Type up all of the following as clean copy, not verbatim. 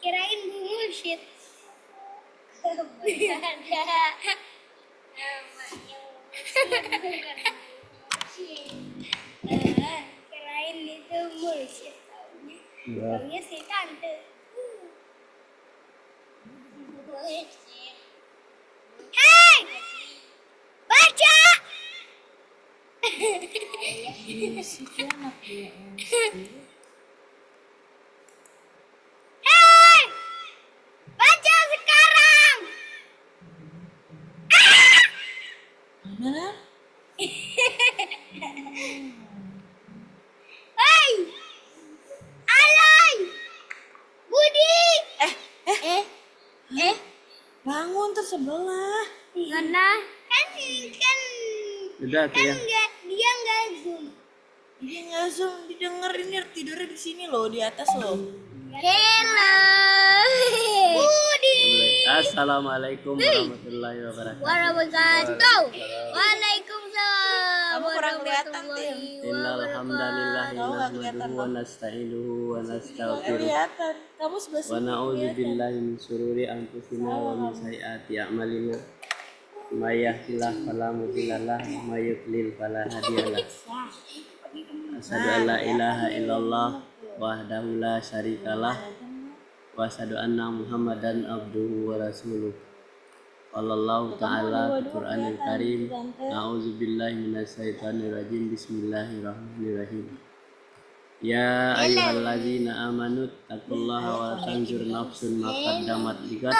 Kirain Bu Mursyid. Ada. Kirain itu Mursyid. Taunya si tante. Hei! Baca! Hei! Baca sekarang! Mana? Hei! Alay! Budi! Bangun tersebelah. Karena kan Udah tuh ya. dia nggak zoom. Dia nggak zoom, didengerin ya, tidurnya di sini loh, di atas loh. Hello, Budi. Assalamualaikum warahmatullahi wabarakatuh. Wabarakatuh. Waalaikumsalam. Kamu kurang kelihatan, Tim. Innal hamdalillah Tahu nggak kelihatan, nahmaduhu wa Bang? nasta'inuhu wa Nggak nastaghfiruh. kelihatan. Kamu sebelah Wa sini. na'udzu kelihatan. billahi min syururi anfusina wa min sayyiati a'malina. May yahdihillahu fala mudhillalah wa may yudlil fala hadiyalah. Asyhadu an la ilaha illallah wahdahu la syarikalah wa asyhadu anna Muhammadan abduhu wa rasuluh. Qallallahu ta'ala fil Qur'anil Karim. A'udzu billahi minasyaitonir rajim. Bismillahirrahmanirrahim. Ya ayyuhalladzina amanu taqullaha wa tanzur nafsun ma qaddamat ligat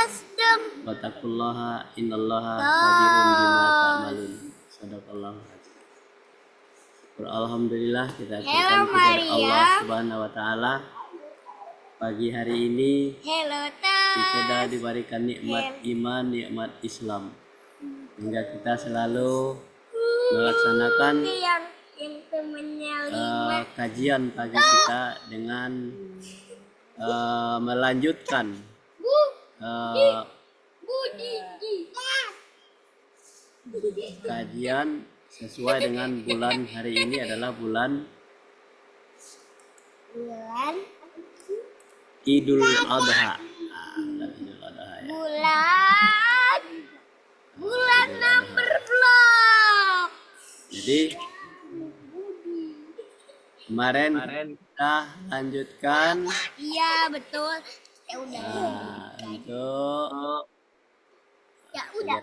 wa taqullaha innallaha khabirun bima ta'malun. Shadaqallahu azim. Alhamdulillah kita aturkan kepada Allah Subhanahu wa taala. Pagi hari ini Hello, kita diberikan nikmat iman, nikmat Islam, hingga kita selalu melaksanakan yang temennya kajian pagi kita dengan melanjutkan kajian sesuai dengan bulan hari ini adalah bulan Idul Adha. Idul Adha ya. bulan number vlog. Jadi kemarin kita lanjutkan Iya betul. Ya udah. untuk Ya udah.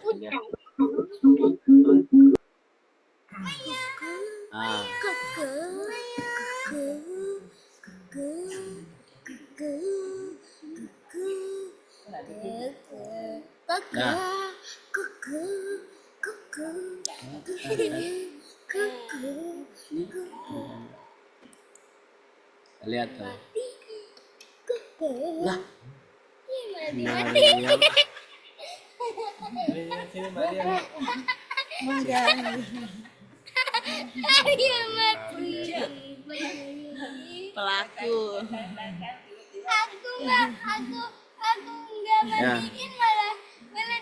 lihat tuh. Lah, Pelaku. Aku nggak matiin, malah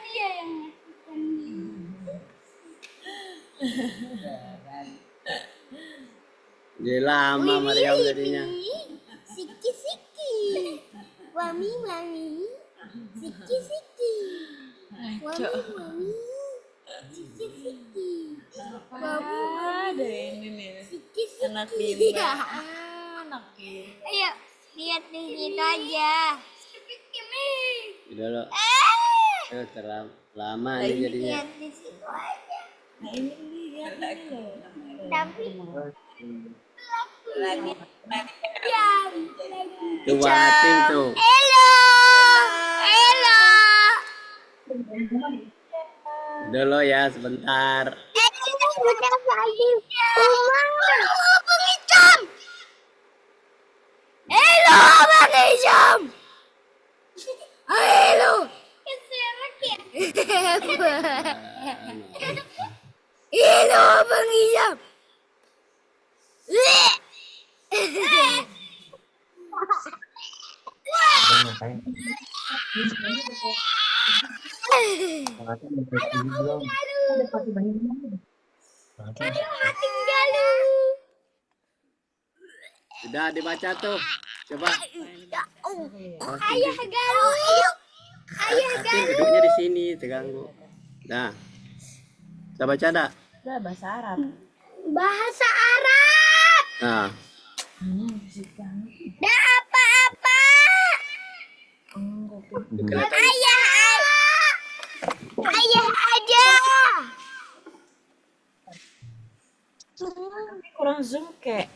dia yang matikan. jadi lama Mariam jadinya. Siki wami siki wami siki Ada ini nih. siki Anak Bimba. Anak Bimba. Ayo lihat di situ aja. Udah lo. Terlalu lama ini jadinya. Lihat di situ aja. Nah ini lihat ini loh. Tapi Lagi diam. Coba tim tuh. Hello. Dulu ya sebentar. Halo. Halo Bang Hijam. Sudah dibaca tuh. Coba. Ayah Galuh. Ayah Tapi duduknya di sini terganggu. Nah, kita baca dah. Udah bahasa Arab. Bahasa Arab. Nah, Musik banget. Dah apa-apa. Ayah. Ayah aja. Tapi kurang zoom kayak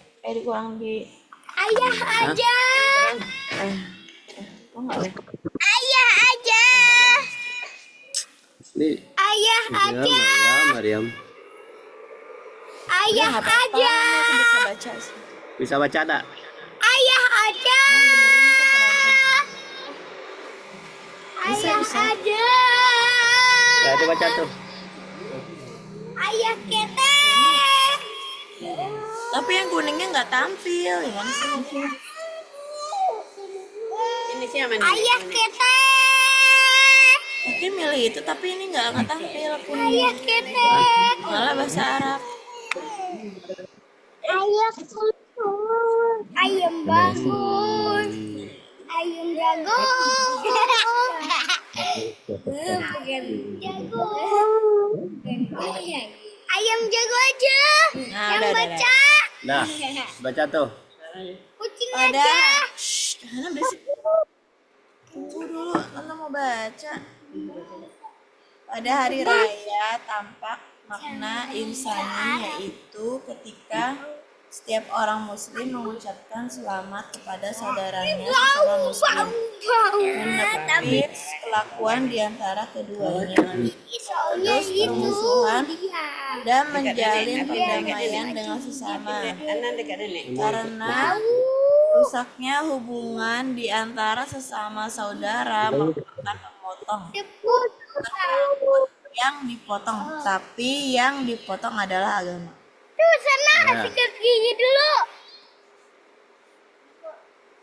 kurang di Ayah aja. kok nggak ya? Ayah aja. ini Ayah aja. Mariam. Ayah Nggak apa-apa, aja. aku bisa baca sih. Bisa baca dah? Ayah aja. Bisa, Ayah bisa. aja. Ya, itu baca tuh. Ayah kete. Tapi yang kuningnya nggak tampil ya kan sih? Ini siapa nih? Ayah kete. Oke milih itu tapi ini nggak tampil kuning. Ayah kete. Malah bahasa Arab. Ayah bangun. Ayam bangun. Ayam jago. Jago. Ayam jago aja. Nah, Yang udah, baca. Dah, baca tuh. Kucing Ada. aja. Shh, Hana berisik. Tunggu dulu, Hana mau baca. Pada hari raya tampak makna insani yaitu ketika setiap orang muslim mengucapkan selamat kepada saudaranya sesama muslim, menepi kelakuan di antara keduanya, Soalnya terus itu permusuhan dia. dan menjalin perdamaian dengan sesama. Anak dekat nenek. Karena rusaknya hubungan di antara sesama saudara merupakan memotong yang dipotong, tapi yang dipotong adalah agama. Tuh sana Ya. sikat gigi dulu.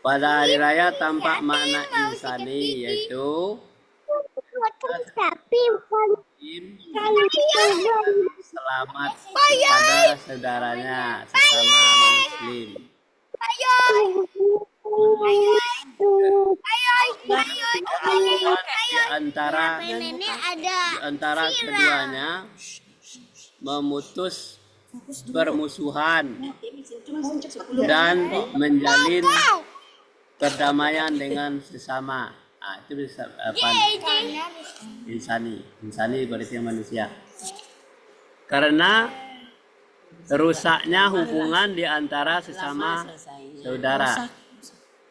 Pada hari raya tampak makna insani yaitu Tapi bukan selamat pada saudaranya sesama muslim. ayo. Di antara Nenek ada. keduanya memutus permusuhan dan menjalin perdamaian dengan sesama. Ah, itu bisa apa? Insani berarti manusia. Karena rusaknya hubungan di antara sesama saudara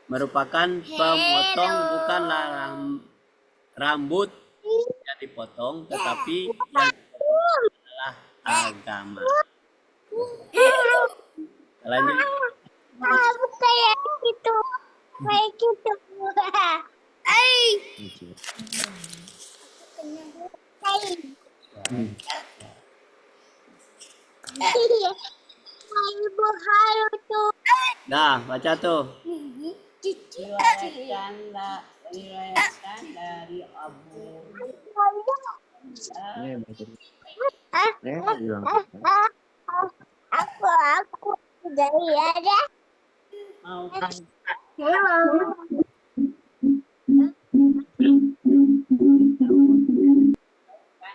merupakan pemotong, bukanlah rambut yang dipotong, tetapi yang dipotong adalah agama. Lanjut. Kayak gitu. Kayak gitu. Ibu halu tuh. Dah, baca tuh. Diriwayatkan dari Abu Aku dari ada. maupun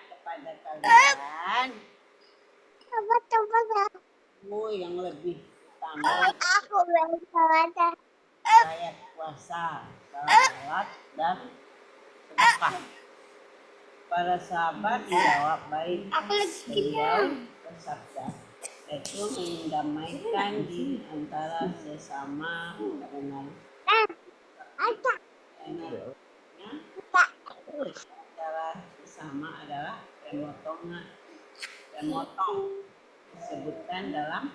kepada kalian Coba. yang lebih utama Aku bersalah. ayat puasa, salat dan sedekah. Para sahabat menjawab baik. Aku lagi Beliau bersabda, itu mendamaikan di antara sesama karena antara sesama adalah pemotong. Disebutkan dalam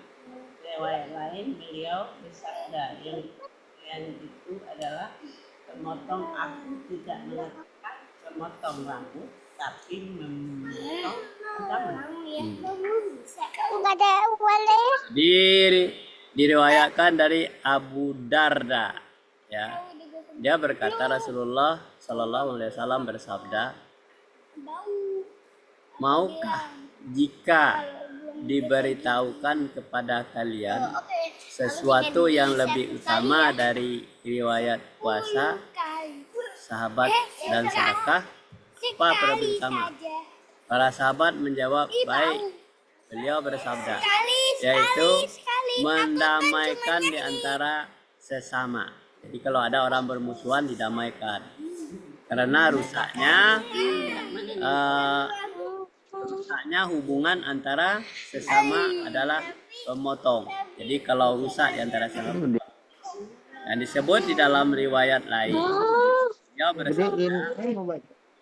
riwayat lain beliau bersabda yang itu adalah pemotong. Aku tidak mengatakan pemotong rambut tapi memotong agama. Enggak ada boleh. Diriwayatkan dari Abu Darda, ya. Dia berkata Rasulullah Shallallahu Alaihi Wasallam bersabda, maukah jika diberitahukan kepada kalian sesuatu yang lebih utama dari riwayat puasa sahabat dan sedekah? Apa problem sama? Para sahabat menjawab, baik. Beliau bersabda, yaitu mendamaikan di antara sesama. Jadi kalau ada orang bermusuhan didamaikan. Karena rusaknya hubungan antara sesama adalah pemotong. Jadi kalau rusak di antara sesama, dan disebut di dalam riwayat lain, dia bersabda,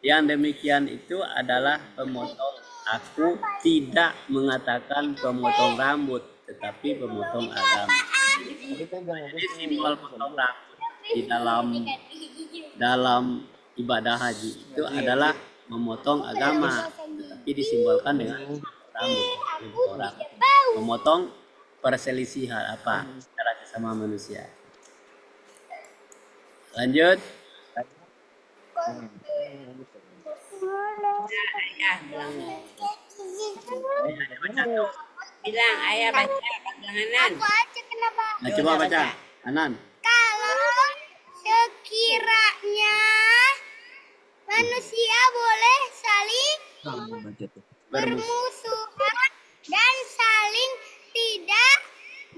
yang demikian itu adalah pemotong. Aku tidak mengatakan pemotong rambut, tetapi pemotong agama. Jadi simbol potong rambut di dalam ibadah haji itu adalah memotong agama, tetapi disimbolkan dengan rambut. Memotong perselisihan apa antara sesama manusia. Lanjut. Bilang ayah baca Hanan. Aku aja kenapa? Nah, coba baca, Hanan. Kalau sekiranya manusia boleh saling bermusuhan dan saling tidak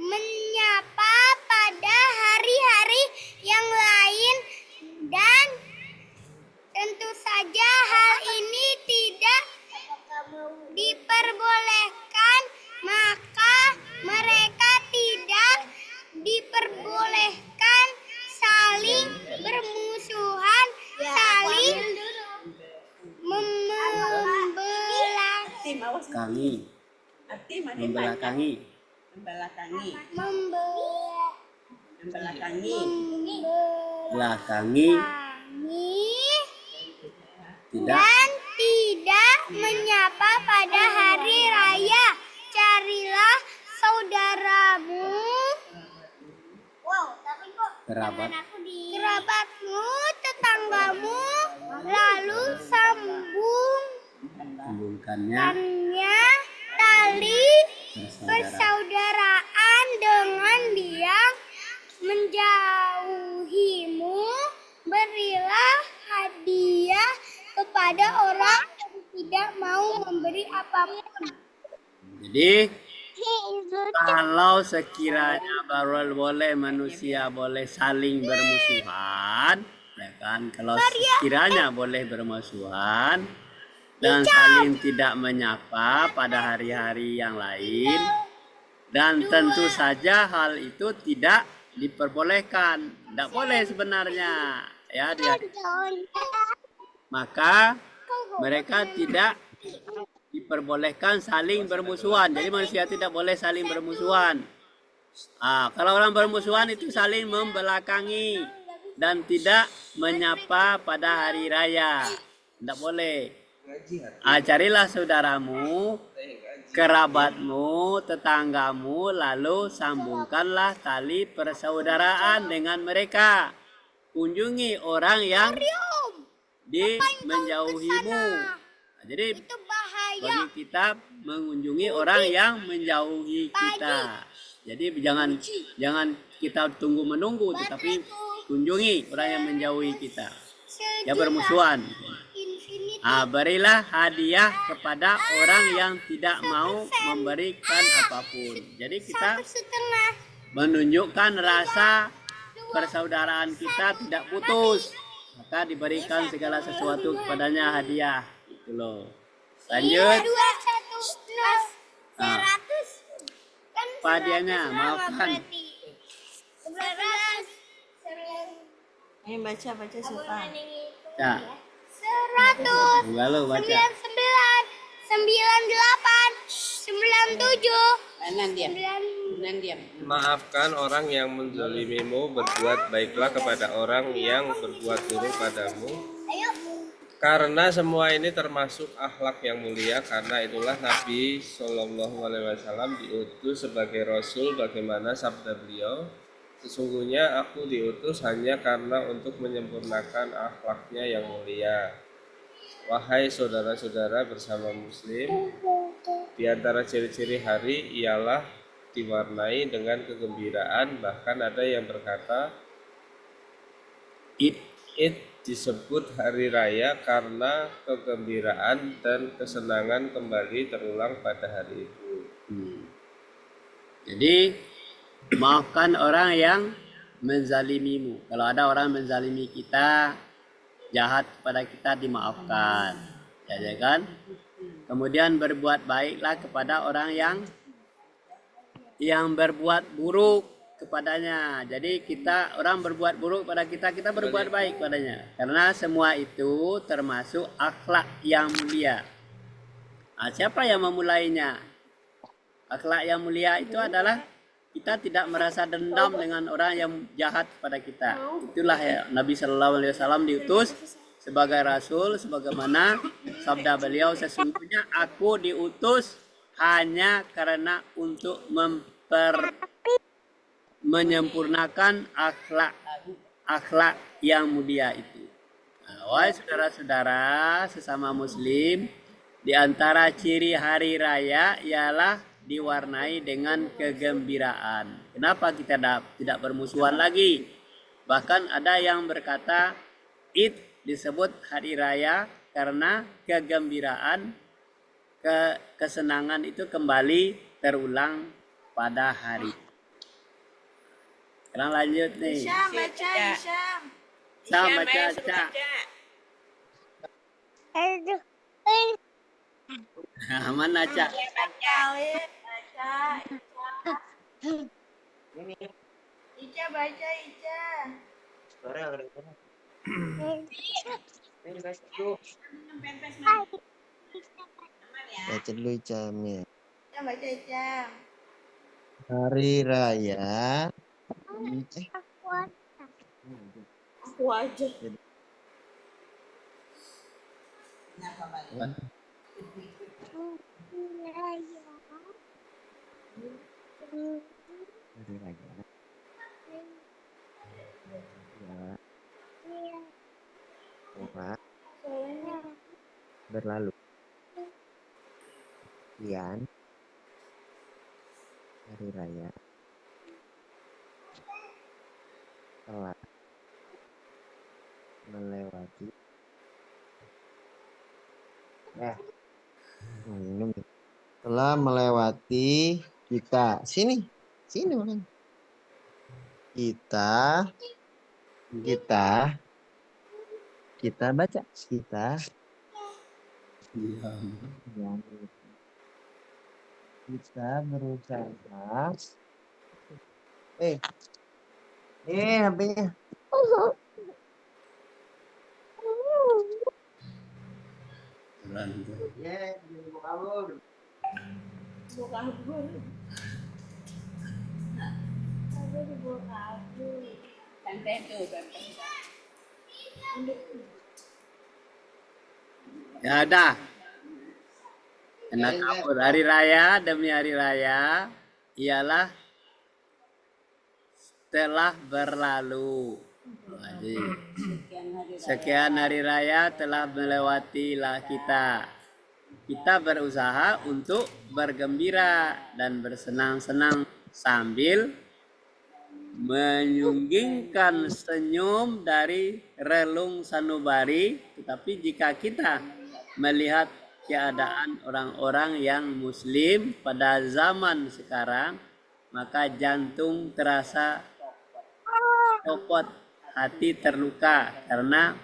menyapa pada hari-hari yang lain, dan tentu saja hal ini tidak diperbolehkan, maka mereka tidak diperbolehkan saling bermusuhan, saling Membelakangi. Tidak. Dan tidak menyapa pada hari raya. Carilah saudaramu, kerabatmu, tetanggamu, lalu Sambungkannya tali persaudaraan dengan dia menjauhimu. Berilah hadiah kepada orang yang tidak mau memberi apapun. Jadi kalau sekiranya boleh manusia boleh saling bermusuhan, ya kan? Kalau sekiranya boleh bermusuhan dan saling tidak menyapa pada hari-hari yang lain, dan tentu saja hal itu tidak diperbolehkan, tidak boleh sebenarnya, ya dia. Maka mereka tidak diperbolehkan saling bermusuhan. Jadi manusia tidak boleh saling bermusuhan. Kalau orang bermusuhan itu saling membelakangi dan tidak menyapa pada hari raya. Tidak boleh. Carilah saudaramu, kerabatmu, tetanggamu, lalu sambungkanlah tali persaudaraan dengan mereka. Kunjungi orang yang menjauhimu. Jadi bagi kita mengunjungi orang yang menjauhi kita. Jadi jangan kita tunggu menunggu, tetapi kunjungi orang yang menjauhi kita. Ya bermusuhan. Berilah hadiah kepada orang yang tidak mau memberikan apapun. Jadi kita menunjukkan rasa persaudaraan kita tidak putus. Maka diberikan segala sesuatu kepadanya hadiah. Itu loh. Lanjut. Padianya, maafkan. Baca suka. Ya. 100, Enggak lo baca. 99, 98, 97, 99. Maafkan orang yang menzalimimu, berbuat baiklah kepada orang yang berbuat buruk padamu. Karena semua ini termasuk akhlak yang mulia, karena itulah Nabi Shallallahu Alaihi Wasallam diutus sebagai Rasul. Bagaimana sabda beliau, sesungguhnya aku diutus hanya karena untuk menyempurnakan akhlaknya yang mulia. Wahai saudara-saudara bersama Muslim, di antara ciri-ciri hari ialah diwarnai dengan kegembiraan. Bahkan ada yang berkata, Id disebut hari raya karena kegembiraan dan kesenangan kembali terulang pada hari itu. Jadi maafkan orang yang menzalimimu. Kalau ada orang menzalimi kita, jahat kepada kita, dimaafkan. Ya kan? Kemudian berbuat baiklah kepada orang yang berbuat buruk kepadanya. Jadi orang berbuat buruk pada kita, kita berbuat baik padanya. Karena semua itu termasuk akhlak yang mulia. Siapa yang memulainya? Akhlak yang mulia itu adalah kita tidak merasa dendam dengan orang yang jahat pada kita. Itulah ya, Nabi Shallallahu Alaihi Wasallam diutus sebagai rasul, sebagaimana sabda beliau, sesungguhnya aku diutus hanya karena untuk menyempurnakan akhlak yang mulia itu. Wahai saudara-saudara sesama muslim, di antara ciri hari raya ialah diwarnai dengan kegembiraan. Kenapa kita tidak bermusuhan lagi? Bahkan ada yang berkata Id disebut hari raya karena kegembiraan, kesenangan itu kembali terulang pada hari. Sekarang lanjut nih. Isyam, baca Isyam. Sama Isyam, ayo suruh baca. baca. Aduh. Mana Cak? Kali baca Ica baca Ica. Baca dulu Icamnya. Ica baca Ica. Hari Raya. Aku aja. Hari Raya. Ya. Telah berlalu. Sekian hari raya telah melewati. Minum. Telah melewati kita. Sini makan. Kita baca. Kita berusaha. HP-nya. Kabur. Santai tuh, santai. Ya udah. Enak kabur. Hari raya demi hari raya ialah telah berlalu. Jadi, sekian hari raya telah melewatilah kita. Kita berusaha untuk bergembira dan bersenang-senang sambil menyunggingkan senyum dari relung sanubari. Tetapi jika kita melihat keadaan orang-orang yang muslim pada zaman sekarang, maka jantung terasa copot, hati terluka karena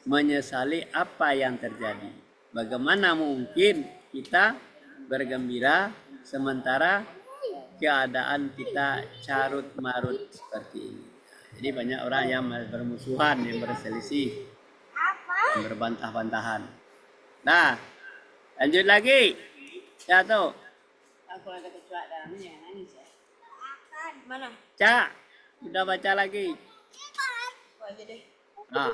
menyesali apa yang terjadi. Bagaimana mungkin kita bergembira sementara keadaan kita carut marut seperti ini. Jadi banyak orang yang bermusuhan, yang berselisih, yang berbantah-bantahan. Nah, lanjut lagi. Ya tuh. Aku ada kecoak dalamnya, nangis ya. Mana? Cak, udah baca lagi. Aku aja deh. Nah.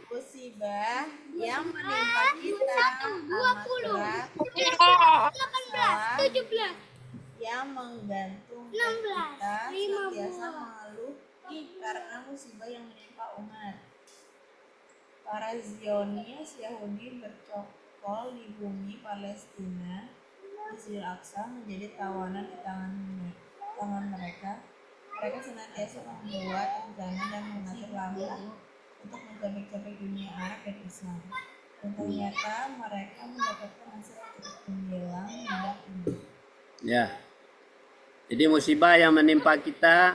Musibah yang menimpa kita amat berat, 18, 17, yang menggantungkan 16, kita 15. senantiasa mengeluh karena musibah yang menimpa umat. Para Zionis Yahudi bercokol di bumi Palestina. Masjidil Aqsa menjadi tawanan di tangan mereka. mereka senantiasa membuat rencana dan mengatur langkah untuk mencabik-cabik dunia Arab dan Islam. Dan ternyata mereka mendapatkan hasil yang cukup gemilang bidang ini. Ya. Jadi musibah yang menimpa kita,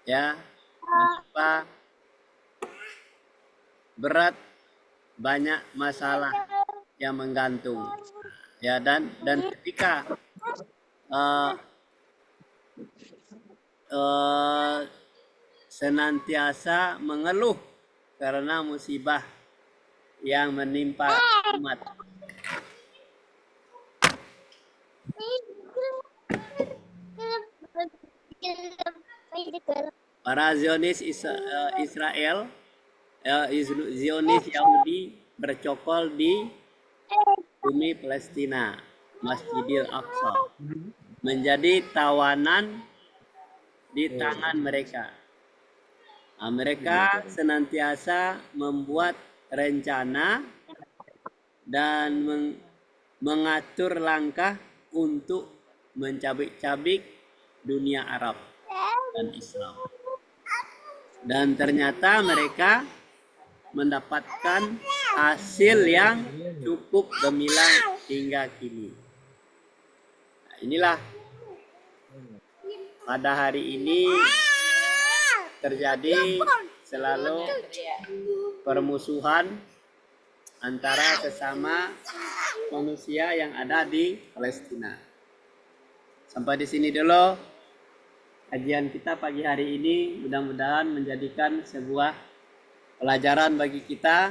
ya, menimpa berat, banyak masalah yang menggantung. Ya, dan ketika senantiasa mengeluh karena musibah yang menimpa umat. Para Zionis Israel, Zionis Yahudi bercokol di bumi Palestina, Masjidil Aqsa, menjadi tawanan di tangan mereka. Nah, mereka senantiasa membuat rencana dan mengatur langkah untuk mencabik-cabik dunia Arab dan Islam. Dan ternyata mereka mendapatkan hasil yang cukup gemilang hingga kini. Nah, inilah pada hari ini terjadi selalu permusuhan antara sesama manusia yang ada di Palestina. Sampai di sini dulu kajian kita pagi hari ini, mudah-mudahan menjadikan sebuah pelajaran bagi kita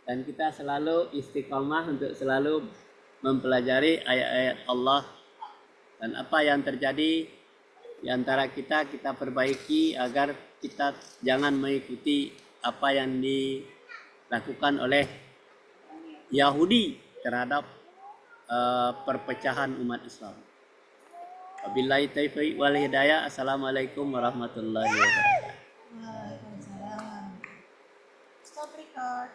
dan kita selalu istiqomah untuk selalu mempelajari ayat-ayat Allah, dan apa yang terjadi di antara kita perbaiki agar kita jangan mengikuti apa yang dilakukan oleh Yahudi terhadap perpecahan umat Islam. Wabillahi taufiq wal hidayah. Assalamualaikum warahmatullahi wabarakatuh. Waalaikumsalam. Stop record.